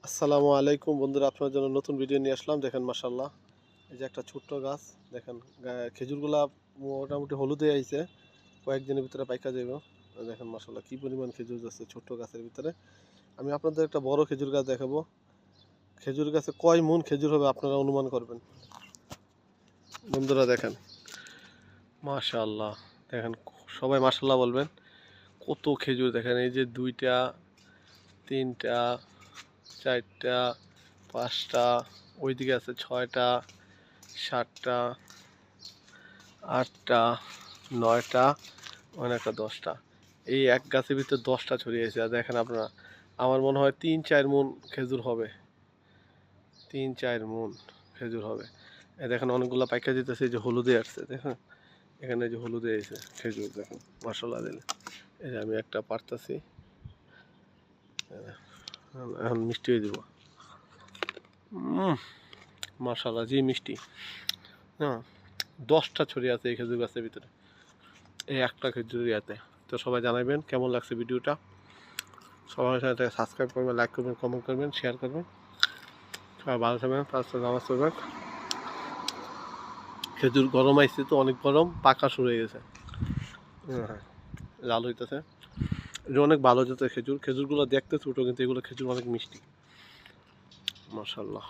আসসালামু আলাইকুম বন্ধুরা, আপনার জন্য নতুন ভিডিও নিয়ে আসলাম। দেখেন মাশাআল্লাহ, এই যে একটা ছোট্ট গাছ দেখেন। খেজুরগুলা মোটামুটি হলুদে আইছে, কয়েকদিনের ভিতরে পাইকা যাইব। দেখেন মাশাআল্লাহ কি পরিমাণ খেজুর যাচ্ছে ছোট্ট গাছের ভিতরে। আমি আপনাদের একটা বড় খেজুর গাছ দেখাবো। খেজুর গাছে কয় মুন খেজুর হবে আপনারা অনুমান করবেন। বন্ধুরা দেখেন মাশাআল্লাহ, দেখেন সবাই মাশাআল্লাহ বলবেন। কত খেজুর দেখেন, এই যে দুইটা, তিনটা, চারটা, পাঁচটা, ওইদিকে আছে ছয়টা, সাতটা, আটটা, নয়টা, একটা 10টা। এই এক গাছের ভিতরে 10টা ছড়িয়েছে। আর দেখেন আপনারা, আমার মনে হয় 3-4 মুন খেজুর হবে। 3-4 মুন খেজুর হবে। এই দেখেন অনেকগুলো পাইকা যেতেছে, এই যে হলুদে আসছে দেখেন। এখানে যে হলুদে এসে খেজুর দেখেন মাশাআল্লাহ দিলে। এই যে আমি একটা পারতাছি, এখন মিষ্টি হয়ে দিব। মাশাআল্লাহ জি মিষ্টি। হ্যাঁ, 10টা ছড়িয়ে আছে এই খেজুর গাছের ভিতরে, এই একটা খেজুর ইয়াতে। তো সবাই জানাবেন কেমন লাগছে ভিডিওটা। সবাই সাথে সাবস্ক্রাইব করবেন, লাইক করবেন, কমেন্ট করবেন, শেয়ার করবেন। সবাই ভালো থাকবেন, পাঁচটা নামাজ পড়বেন। খেজুর গরম আইছে তো, অনেক গরম, পাকা শুরু হয়ে গেছে। হ্যাঁ, লাল হইতেছে। এটা অনেক ভালো জাতের খেজুর। খেজুরগুলো দেখতে ছোটো, কিন্তু এগুলো খেজুর অনেক মিষ্টি। মাশাআল্লাহ।